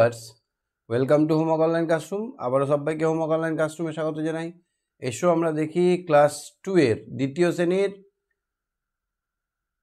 Viewers, welcome to homework online classroom. আবারও সবাইকে homework online ক্লাসরুমে স্বাগত জানাই। এসো আমরা দেখি ক্লাস 2 এর দ্বিতীয় শ্রেণীর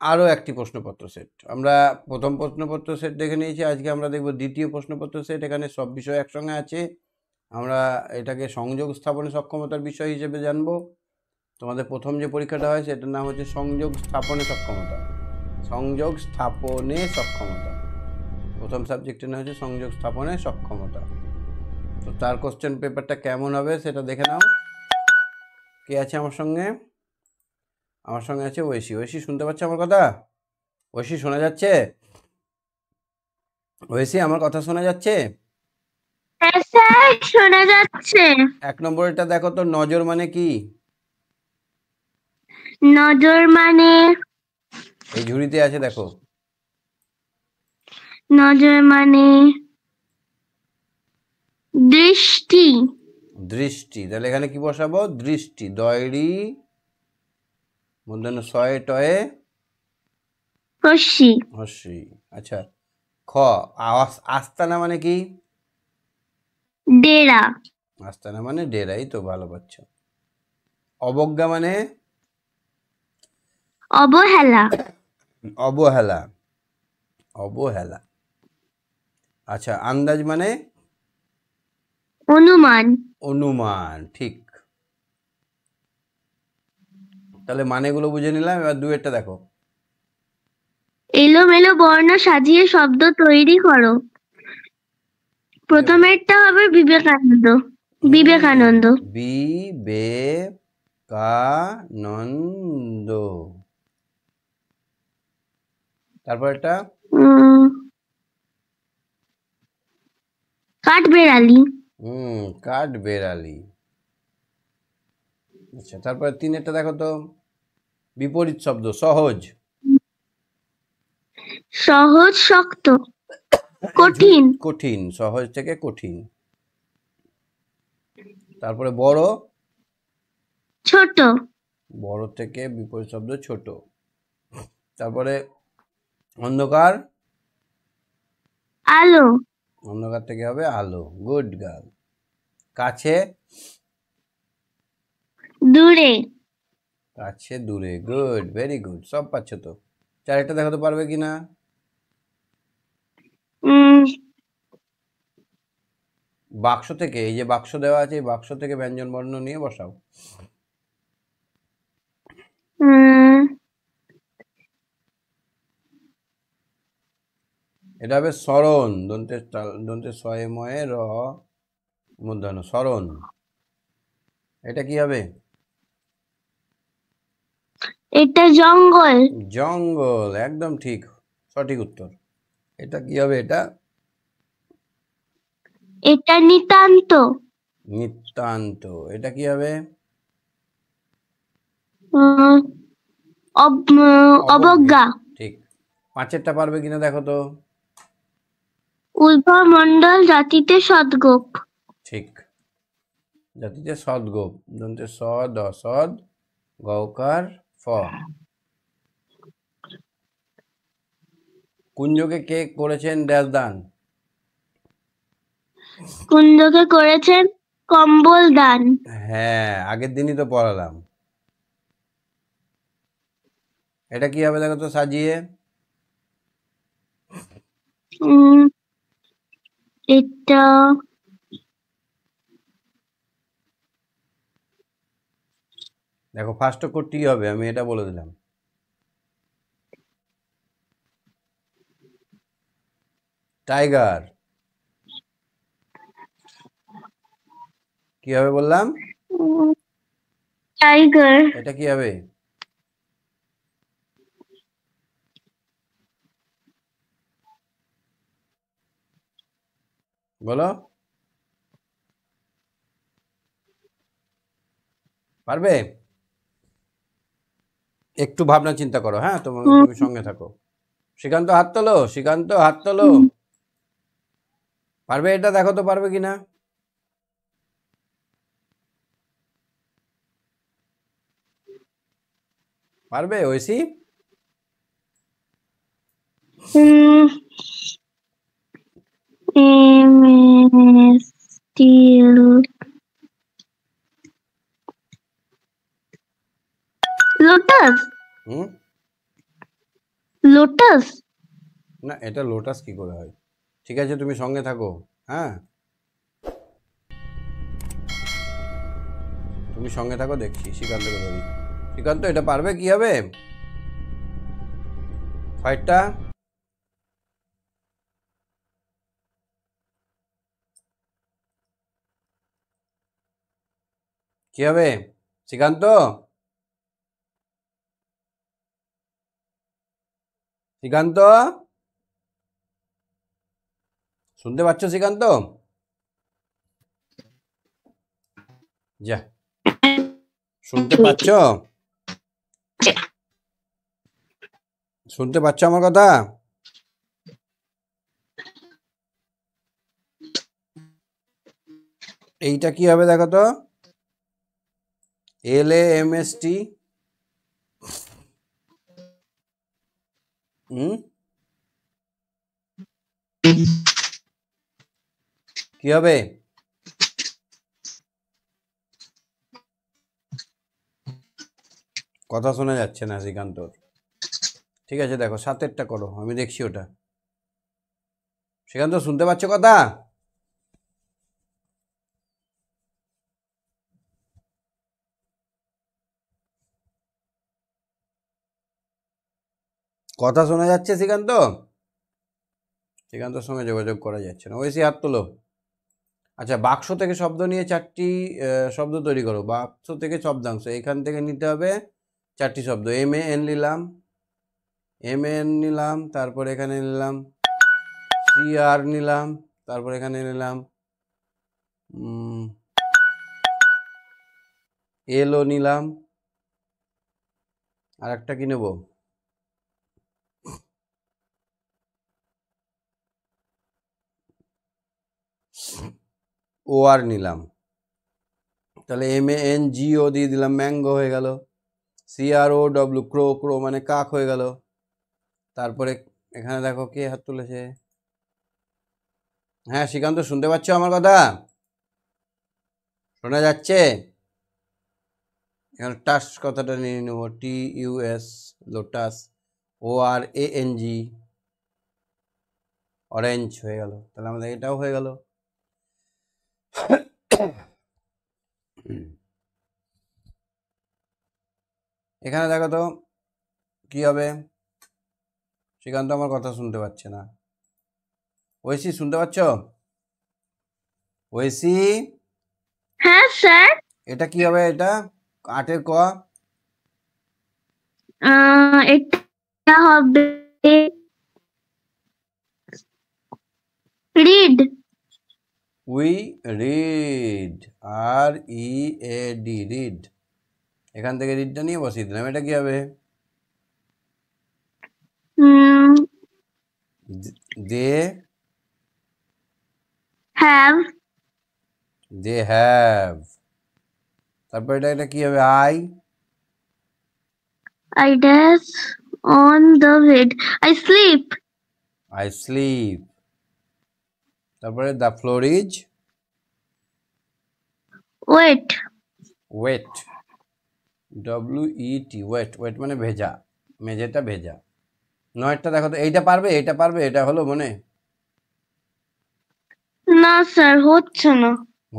আরও একটি প্রশ্নপত্র সেট। আমরা প্রথম প্রশ্নপত্র সেট দেখে নিয়েছি, আজকে আমরা দেখব দ্বিতীয় প্রশ্নপত্র সেট। এখানে সব বিষয় একসঙ্গে আছে। আমরা এটাকে সংযোগ স্থাপনে সক্ষমতার বিষয় হিসেবে জানবো। তোমাদের প্রথম যে পরীক্ষাটা হয় সেটার নাম হচ্ছে সংযোগ স্থাপনে সক্ষমতা। সংযোগ স্থাপনে সক্ষমতা প্রথম সাবজেক্টের নাম হচ্ছে সংযোগ স্থাপনে সক্ষমতা। তো তার কোশ্চেন পেপারটা কেমন হবে সেটা দেখে নাও। কে আছে আমার সঙ্গে? আমার সঙ্গে আছে ঐশী। ঐশী শুনতে পাচ্ছে আমার কথা? ঐশী শোনা যাচ্ছে? ঐশী আমার কথা শোনা যাচ্ছে? হ্যাঁ স্যার, শোনা যাচ্ছে। 1 নম্বরটা দেখো তো, নজর মানে কি? নজর মানে এই ঝুড়িতে আছে দেখো। নজর মানে দৃষ্টি। দৃষ্টি। তাহলে এখানে কি বসাবো? দৃষ্টি। দয়রি মূর্ধন্য ছয়ে টয়ে হস্যি। হস্যি। আচ্ছা, খ। আস্তানা মানে কি? ডেরা। আস্তানা মানে ডেরাই তো, ভালো পাচ্ছ। অবজ্ঞা মানে? অবহেলা। অবহেলা। অবহেলা। আচ্ছা, আন্দাজ মানে? অনুমান। অনুমান। ঠিক। তাহলে মানেগুলো বুঝে নিলাম, এবার দুয়েরটা দেখো। এলোমেলো বর্ণ সাজিয়ে শব্দ তৈরি করো। প্রথমেরটা হবে বিবেকানন্দ। বিবেকানন্দ। বিবেকানন্দ। তারপর একটা কাঠবেড়ালি। কাঠবেড়ালি। আচ্ছা, তারপরে তিনেরটা দেখো তো, বিপরীত শব্দ। সহজ। সহজ শক্ত। কঠিন। কঠিন। সহজ থেকে কঠিন। তারপরে বড়। ছোট। বড় থেকে বিপরীত শব্দ ছোট। তারপরে অন্ধকার। আলো। অন্ধকার থেকে হবে আলো। Good girl. কাছে। দূরে। কাছে দূরে। গুড, ভেরি গুড, সব পাচ্ছ তো। চারটা দেখাতে পারবে কিনা? বাক্স থেকে, এই যে বাক্স দেওয়া আছে, এই বাক্স থেকে ব্যঞ্জন বর্ণ নিয়ে বসাও। এটা হবে স্মরণ। দন্তে ছয়ে ময়ে র মূর্ধন্য স্মরণ। এটা কি হবে? এটা জঙ্গল। জঙ্গল। একদম ঠিক, সঠিক উত্তর। এটা কি হবে? এটা এটা নিতান্ত। নিতান্ত। এটা কি হবে? অবজ্ঞা। ঠিক। পাঁচেরটা পারবে কিনা দেখো তো। উদ্ভমণ্ডল জাতিতে সদ্গোপ। ঠিক। জাতিতে সদ্গোপ। দন্তে স দ সদ গৌকার ফ। কুঞ্জকে কে করেছেন ড্যাশ দান? কুঞ্জকে করেছেন কম্বল দান। হ্যাঁ, আগের দিনই তো পড়ালাম। এটা কি হবে দেখো তো সাজিয়ে। এটা দেখো, ফার্স্ট অক্ষরটি হবে, আমি এটা বলে দিলাম। টাইগার। কি হবে বললাম? টাইগার। এটা কি হবে? বলো, পারবে? একটু ভাবনা চিন্তা করো। হ্যাঁ, তুমি সঙ্গে থাকো। শ্রীকান্ত হাত তোলো। শ্রীকান্ত হাত তোলো। পারবে? এটা দেখো তো পারবে কিনা। পারবে ঐশী? লোটাস। হুম, লোটাস। না এটা লোটাস কি করে হয়? ঠিক আছে, তুমি সঙ্গে থাকো। হ্যাঁ, তুমি সঙ্গে থাকো, দেখছি শ্রীকান্তকে ধরি। শ্রীকান্ত, এটা পারবে? কি হবে ফাইটটা? কি হবে শ্রীকান্ত? শ্রীকান্ত, শুনতে পাচ্ছ শ্রীকান্ত? যা, শুনতে পাচ্ছ? শুনতে পাচ্ছ আমার কথা? এইটা কি হবে দেখো তো? LAMST। হুম, কি হবে? কথা শোনা যাচ্ছে না শ্রীকান্তর। ঠিক আছে, দেখো সাতেরটা করো, আমি দেখছি ওটা। শ্রীকান্ত, শুনতে পাচ্ছ কথা? কথা শোনা যাচ্ছে শ্রীকান্ত? শ্রীকান্তর সঙ্গে যোগাযোগ করা যাচ্ছে না। ওইসি হাত তোলো। আচ্ছা, বাক্স থেকে শব্দ নিয়ে চারটি শব্দ তৈরি করো। বাক্স থেকে শব্দাংশ এখান থেকে নিতে হবে চারটি শব্দ। MAN নিলাম, MAN নিলাম, তারপর এখানে নিলাম CR নিলাম, তারপর এখানে নিলাম LO নিলাম, আর একটা কি নেব? OR নিলাম। তাহলে MANGO দিয়ে দিলাম, ম্যাঙ্গো হয়ে গেল। CROW, ক্রো, ক্রো মানে কাক হয়ে গেল। তারপরে এখানে দেখো কে হাত তুলেছে। হ্যাঁ শ্রীকান্ত, শুনতে পাচ্ছ আমার কথা? শোনা যাচ্ছে? এখানে টাস কথাটা নিয়ে নেব, TUS, লোটাস। ORANG, অরেঞ্জ হয়ে গেল। তাহলে আমাদের এটাও হয়ে গেল। এখানে দেখো তো কি হবে। শ্রীকান্ত আমার কথা শুনতে পাচ্ছে না। ঐশী, শুনতে পাচ্ছ? ঐশী, হ্যাঁ স্যার। এটা কি হবে? এটা 8-এর ক। এটা হবে read. We read, READ, read. এখান থেকে রিডটা নিয়ে বসিয়ে দিলাম। এটা কি হবে? They have. They have. তারপর এটা কি হবে? I dash on the bed. I sleep. I sleep. তারপরে the floor is Wet. Wet, WET, wet. Wet মানে ভেজা, মেঝেটা ভেজা। 9টা দেখো তো, এইটা পারবে? এটা পারবে? এটা হলো মনে? না স্যার, হচ্ছে না।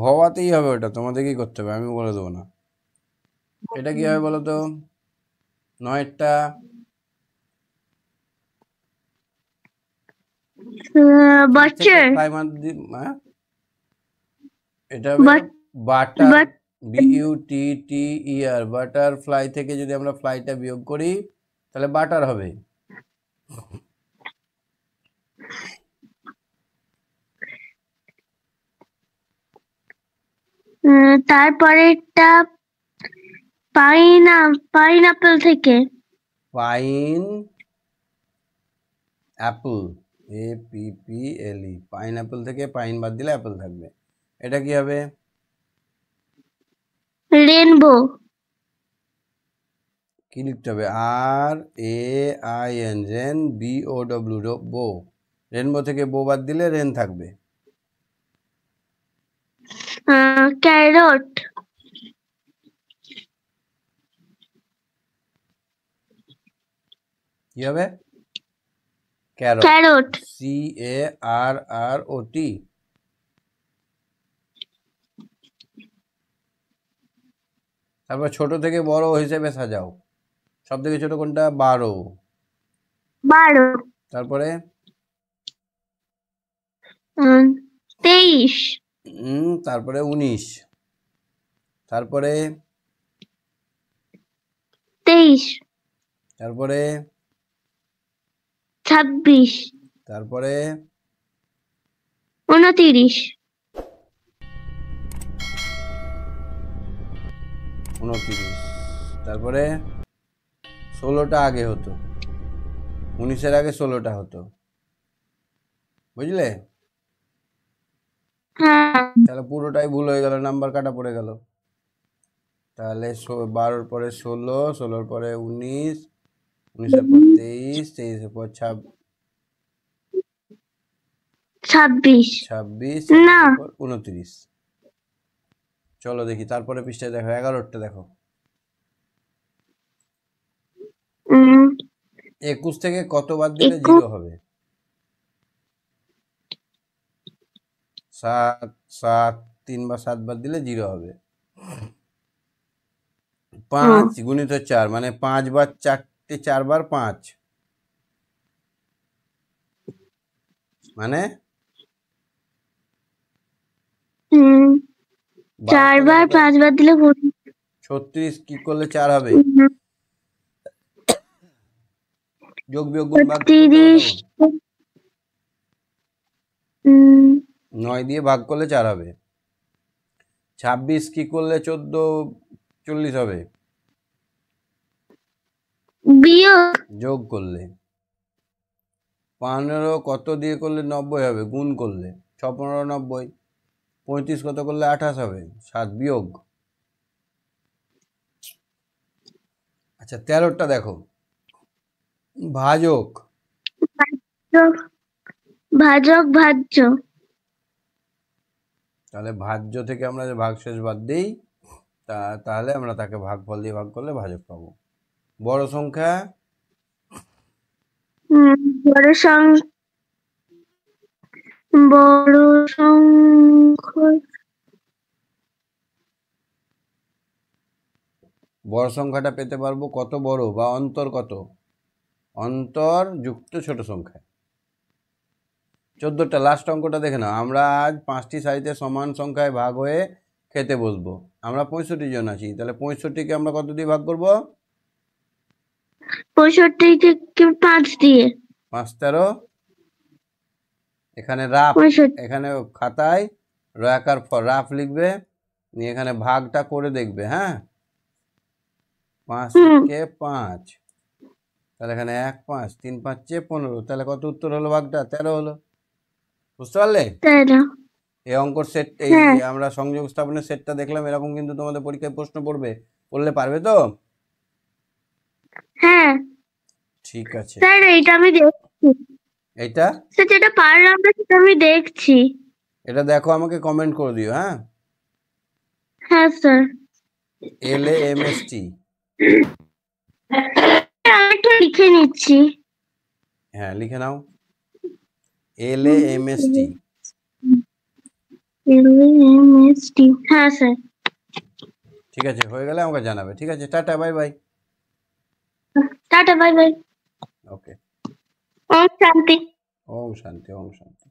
হওয়াতেই হবে, ওটা তোমাদেরকেই করতে হবে, আমি বলে দেবো না। এটা কি হবে বলো তো? 9টা Butcher. ফ্লাই এটা হবে But butter, but BUTTER, butterfly থেকে যদি আমরা ফ্লাইটা বিয়োগ করি তাহলে বাটার হবে। তারপরেরটা পাইনাপেল থেকে। Pine Apple, APPLE, pine Apple থেকে পাইন বাদ দিলে অ্যাপল থাকবে। এটা কি হবে? রেনবো। কি লিখতে হবে? RAIN, রেন, BOW, বো। রেনবো থেকে বো বাদ দিলে রেন থাকবে। ক্যারট। কি হবে? ক্যারট। carrot, CARROT। তারপর ছোট থেকে বড় হিসেবে সাজাও। সব থেকে ছোট কোনটা? 12। 12, তারপরে 23, তারপরে 19। তারপরে 23, তারপরে 26, তারপরে 29, 29। তারপরে 16টা আগে হতো, 19-এর আগে 16টা হতো, বুঝলে? হ্যাঁ, তাহলে পুরোটাই ভুল হয়ে গেল, নাম্বার কাটা পড়ে গেল। তাহলে 12-র পরে 16, 16-র পরে 19, 19-এর পর 23, 23-এর পর 26, 26, না, 26-এর পর 29। চলো দেখি তারপরে পৃষ্ঠায় দেখো, 11টা দেখো। 21 থেকে কত বাদ দিলে 21, 0 হবে? 7, 7, 3 বা 7 বাদ দিলে 0 হবে। 5 গুণিত 4 মানে 5 বার 4টে, 4 বার 5 মানে 4 বার 5 বার দিলে 36 কি করলে 4 হবে? যোগ বিয়োগ গুণ ভাগ করতে হবে 36, তখন। 9 দিয়ে ভাগ করলে 4 হবে। 26 কি করলে 40 হবে? বিয়োগ যোগ করলে। 15 কত দিয়ে করলে 90 হবে? গুণ করলে। 6 15 90। 35 কত করলে 28 হবে? 7 বিয়োগ। আচ্ছা 13টা দেখো, ভাজক। ভাজক ভাজ্য, তাহলে ভাজ্য থেকে আমরা যে ভাগশেষ বাদ দিই, তাহলে আমরা তাকে ভাগফল দিয়ে ভাগ করলে ভাজক পাবো। বড় সংখ্যা বড় বড় সংখ্যা, বড় সংখ্যাটা পেতে পারবো কত বড় বা অন্তর কত? অন্তর যুক্ত ছোট সংখ্যা। 14টা লাস্ট অঙ্কটা দেখে নাও। আমরা আজ 5টি সারিতে সমান সংখ্যায় ভাগ হয়ে খেতে বসবো। আমরা 65 জন আছি, তাহলে 65কে আমরা কত দিয়ে ভাগ করব? 65 কে 5 দিয়ে, 5 13। এখানে রাফ, 65, এখানে খাতায় রয়াকার রাফ লিখবে, নিয়ে এখানে ভাগটা করে দেখবে। হ্যাঁ, 5 থেকে 5, তাহলে এখানে 1 5 3 5 15, তাহলে কত উত্তর হলো? ভাগটা 13 হলো। বুঝতে পারলে? 13, এই অঙ্কর সেট, এই আমরা সংযোগ স্থাপনের সেটটা দেখলাম, এরকম কিন্তু তোমাদের পরীক্ষায় প্রশ্ন পড়বে। পড়লে পারবে তো? হ্যাঁ ঠিক আছে। স্যার, এইটা আমি দেখছি। এইটা স্যার, যেটা পারলাম না সেটা আমি দেখছি। এটা দেখো, আমাকে কমেন্ট করে দিও। হ্যাঁ, হ্যাঁ স্যার, LAMST। আমি একটু লিখে নিচ্ছি। হ্যাঁ লিখে নাও, LAMST। হ্যাঁ স্যার, ঠিক আছে, হয়ে গেলে আমাকে জানাবে। ঠিক আছে, tata, bye bye. Tata, bye bye, okay. Om Shanti. Om Shanti, Om শান্তি।